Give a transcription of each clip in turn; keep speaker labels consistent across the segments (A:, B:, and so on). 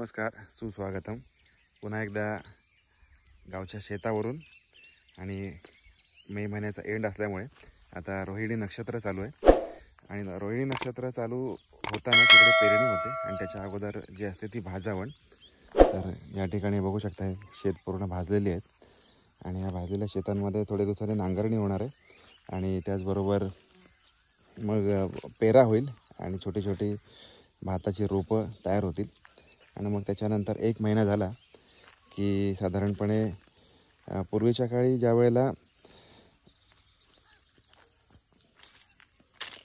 A: नमस्कार, सुस्वागतम पुन्हा एकदा गावच्या शेतावरून। आणि मे महिन्याचा एंड असल्यामुळे आता रोहिणी नक्षत्र चालू आहे आणि रोहिणी नक्षत्र चालू होताना तिकडे पेरणी होते आणि त्याच्या अगोदर जी असते ती भाजावण। तर या ठिकाणी बघू शकता शेत पूर्ण भाजलेली आहेत आणि या भाजलेल्या शेतांमध्ये थोडे दिवसांनी नांगरणी होणार आहे आणि त्याचबरोबर मग पेरा होईल आणि छोटी छोटी भाताची रोपं तयार होतील आणि मग त्याच्यानंतर एक महिना झाला की साधारणपणे पूर्वीच्या काळी ज्या वेळेला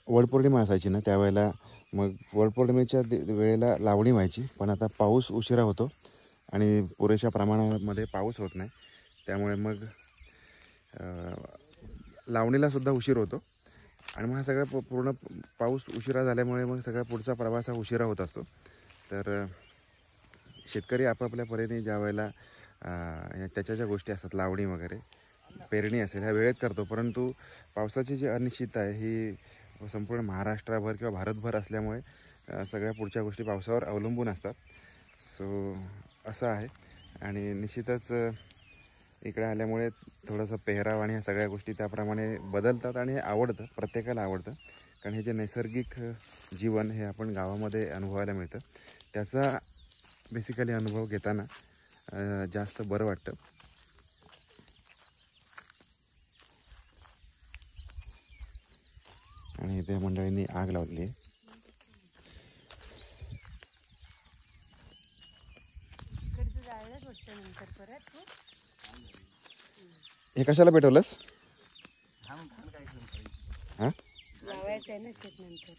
A: वडपौर्णिमा असायची ना त्यावेळेला मग वडपौर्णिमेच्या वेळेला लावणी व्हायची, पण आता पाऊस उशिरा होतो आणि पुरेशा प्रमाणामध्ये पाऊस होत नाही, त्यामुळे मग लावणीलासुद्धा उशीर होतो आणि मग हा सगळा पूर्ण पाऊस उशिरा झाल्यामुळे मग सगळा पुढचा प्रवास हा उशिरा होत असतो। तर शेतकरी आपापल्या परीने ज्या वेळेला त्याच्या ज्या गोष्टी असतात लावणी वगैरे पेरणी असेल ह्या वेळेत करतो, परंतु पावसाची जी अनिश्चितता आहे ही संपूर्ण महाराष्ट्राभर किंवा भारतभर असल्यामुळे सगळ्या पुढच्या गोष्टी पावसावर अवलंबून असतात। सो असं आहे आणि निश्चितच इकडे आल्यामुळे थोडंसं पेहराव आणि ह्या सगळ्या गोष्टी त्याप्रमाणे बदलतात आणि हे आवडतं, प्रत्येकाला आवडतं, कारण हे जे नैसर्गिक जीवन हे आपण गावामध्ये अनुभवायला मिळतं त्याचा बेसिकली अनुभव घेताना जास्त बरं वाटतं। आणि इथे मंडळींनी आग लावली आहे। हे कशाला पेटवलंस? हां
B: लावायचं आहे ना शेत नंतर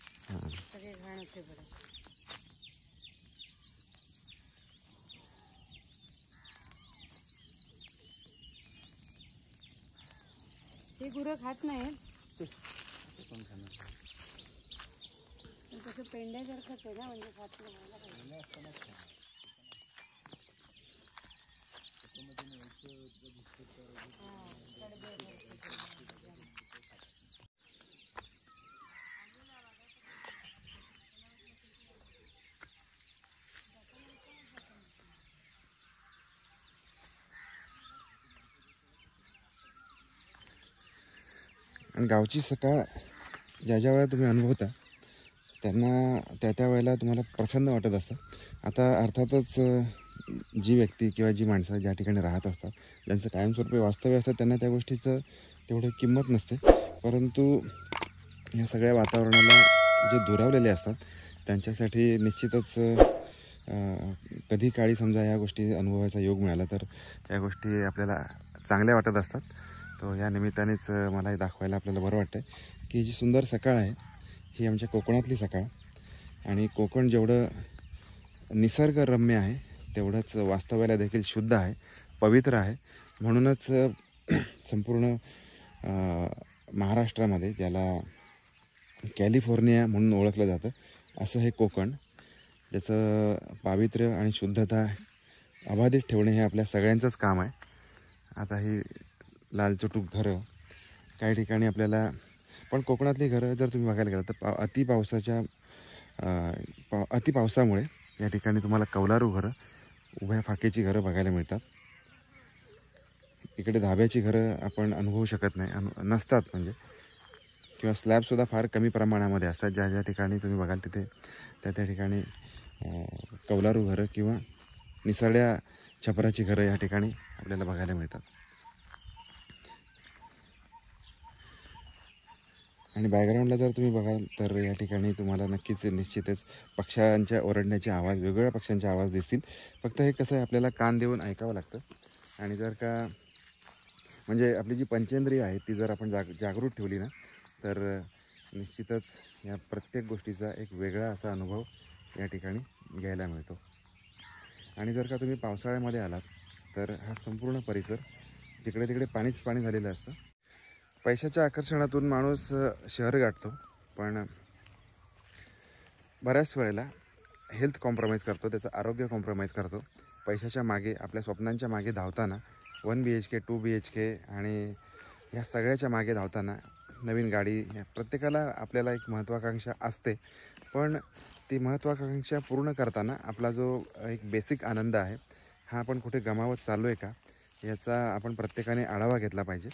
B: सगळे घाण होते बरं। ते गुरं खात नाही तसं पेंड्यासारखंच आहे ना, म्हणजे खात नाही।
A: आणि गावची सकाळ ज्या ज्या वेळेला तुम्ही अनुभवता त्यांना त्या वेळेला तुम्हाला प्रसन्न वाटत असतं। आता अर्थातच जी व्यक्ती किंवा जी माणसं ज्या ठिकाणी राहत असतात ज्यांचं कायमस्वरूपी वास्तव्य असतं त्यांना त्या गोष्टीचं तेवढं किंमत नसते, परंतु या सगळ्या वातावरणाला जे दुरावलेले असतात त्यांच्यासाठी निश्चितच कधी काळी समजा या गोष्टी अनुभवायचा योग मिळाला तर या गोष्टी आपल्याला चांगल्या वाटत असतात। तो या निमित्तानेच मला हे दाखवायला आपल्याला बरं वाटतं की जी सुंदर सकाळ आहे ही आमच्या कोकणातली सकाळ, आणि कोकण जेवढं निसर्गरम्य आहे तेवढंच वास्तव्याला देखील शुद्ध आहे, पवित्र आहे। म्हणूनच संपूर्ण महाराष्ट्रामध्ये ज्याला कॅलिफोर्निया म्हणून ओळखलं जातं असं हे कोकण, ज्याचं पावित्र्य आणि शुद्धता अबाधित ठेवणे हे आपल्या सगळ्यांचंच काम आहे। आता ही लालचुटूक घरं काही ठिकाणी आपल्याला, पण कोकणातली घरं जर तुम्ही बघायला गेलं तर अति पावसामुळे या ठिकाणी तुम्हाला कौलारू घरं, उभ्या फाकेची घरं बघायला मिळतात। इकडे धाब्याची घरं आपण अनुभवू शकत नसतात म्हणजे, किंवा स्लॅबसुद्धा फार कमी प्रमाणामध्ये असतात। ज्या ज्या ठिकाणी तुम्ही बघाल तिथे त्या ठिकाणी कौलारू घरं किंवा निसरड्या छपराची घरं या ठिकाणी आपल्याला बघायला मिळतात। आणि बॅकग्राऊंडला जर तुम्ही बघाल तर या ठिकाणी तुम्हाला नक्कीच निश्चितच पक्ष्यांच्या ओरडण्याचे आवाज, वेगवेगळ्या पक्ष्यांचे आवाज दिसतील। फक्त हे कसं आहे आपल्याला कान देऊन ऐकावं लागतं, आणि जर का म्हणजे आपली जी पंचेंद्रिय आहे ती जर आपण जागृत ठेवली ना तर निश्चितच या प्रत्येक गोष्टीचा एक वेगळा असा अनुभव या ठिकाणी घ्यायला मिळतो। आणि जर का तुम्ही पावसाळ्यामध्ये आलात तर हा संपूर्ण परिसर जिकडे तिकडे पाणीच पाणी झालेलं असतं। पैशाच्या आकर्षणातून माणूस शहर गाठतो, पण बऱ्याच वेळेला हेल्थ कॉम्प्रोमाइज करतो, त्याचं आरोग्य कॉम्प्रोमाइज करतो। पैशाच्या मागे, आपल्या स्वप्नांच्या मागे धावताना 1 BHK 2 BHK आणि ह्या सगळ्याच्या मागे धावताना नवीन गाडी, प्रत्येकाला आपल्याला एक महत्त्वाकांक्षा असते, पण ती महत्त्वाकांक्षा पूर्ण करताना आपला जो एक बेसिक आनंद आहे हा आपण कुठे गमावत चाललो आहे का याचा आपण प्रत्येकाने आढावा घेतला पाहिजे.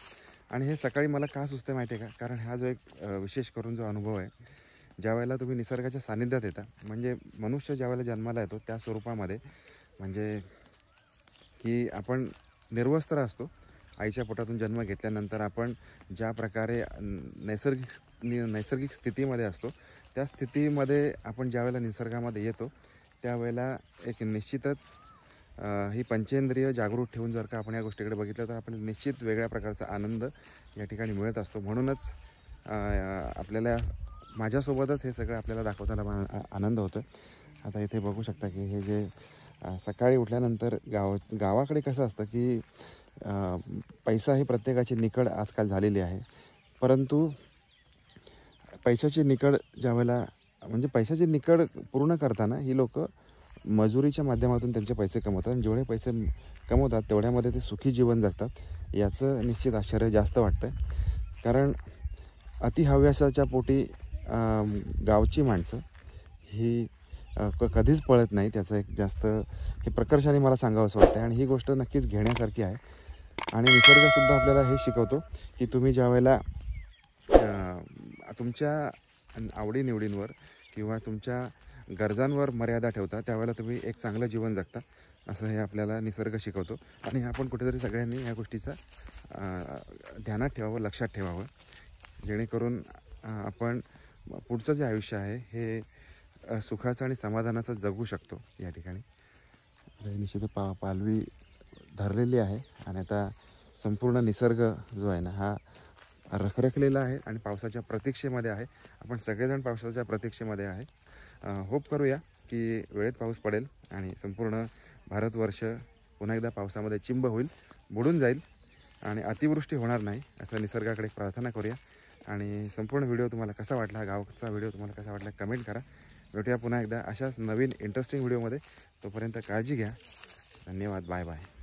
A: आणि हे सकाळी मला का सुचते माहिती आहे का, कारण हा जो एक विशेष करून जो अनुभव आहे, ज्या वेळेला तुम्ही निसर्गाच्या सानिध्यात येता, म्हणजे मनुष्य ज्या वेळेला जन्माला येतो त्या स्वरूपामध्ये, म्हणजे की आपण निर्वस्त्र असतो. आईच्या पोटातून जन्म घेतल्यानंतर आपण ज्या प्रकारे नैसर्गिक स्थितीमध्ये असतो त्या स्थितीमध्ये आपण ज्या वेळेला निसर्गामध्ये येतो त्यावेळेला एक निश्चितच ही पंचेंद्रिय जागृत ठेवून जर का आपण या गोष्टीकडे बघितलं तर आपल्याला निश्चित वेगळ्या प्रकारचा आनंद या ठिकाणी मिळत असतो. म्हणूनच आपल्याला माझ्यासोबतच हे सगळं आपल्याला दाखवताना आनंद होतो. आता इथे बघू शकता की हे जे सकाळी उठल्यानंतर गावाकडे कसं असतं की पैसा ही प्रत्येकाची निकड आजकाल झालेली आहे, परंतु पैशाची निकड ज्यावेळेला म्हणजे पैशाची निकड पूर्ण करताना ही लोक मजुरीच्या माध्यमातून त्यांचे पैसे कमवतात आणि जेवढे पैसे कमवतात तेवढ्यामध्ये ते सुखी जीवन जगतात. याचं निश्चित आश्चर्य जास्त वाटतं, कारण अतिहव्यासाच्या पोटी गावची माणसं ही कधीच पळत नाही. त्याचं एक जास्त हे प्रकर्षाने मला सांगावं असं वाटतं आणि ही गोष्ट नक्कीच घेण्यासारखी आहे. आणि निसर्गसुद्धा आपल्याला हे शिकवतो की तुम्ही ज्या वेळेला तुमच्या आवडीनिवडींवर किंवा तुमच्या गरजांवर मर्यादा ठेवता त्यावेळेला तुम्ही एक चांगलं जीवन जगता, असं हे आपल्याला निसर्ग शिकवतो. आणि आपण कुठेतरी सगळ्यांनी या गोष्टीचा ध्यानात ठेवावं, लक्षात ठेवावं, जेणेकरून आपण पुढचं जे आयुष्य आहे हे सुखाचं आणि समाधानाचं जगू शकतो. या ठिकाणी निश्चित पालवी धरलेली आहे आणि आता संपूर्ण निसर्ग जो आहे ना हा रखरखलेला आहे आणि पावसाच्या प्रतीक्षेमध्ये आहे. आपण सगळेजण पावसाच्या प्रतीक्षेमध्ये आहे. होप करूया की वेळेत पाऊस पडेल आणि संपूर्ण भारतवर्ष पुन्हा एकदा पावसामध्ये चिंब होईल, बुडून जाईल आणि अतिवृष्टी होणार नाही असं निसर्गाकडे प्रार्थना करूया. आणि संपूर्ण व्हिडिओ तुम्हाला कसा वाटला, गावचा व्हिडिओ तुम्हाला कसा वाटला कमेंट करा. भेटूया पुन्हा एकदा अशाच नवीन इंटरेस्टिंग व्हिडिओमध्ये. तोपर्यंत काळजी घ्या. धन्यवाद. Bye bye.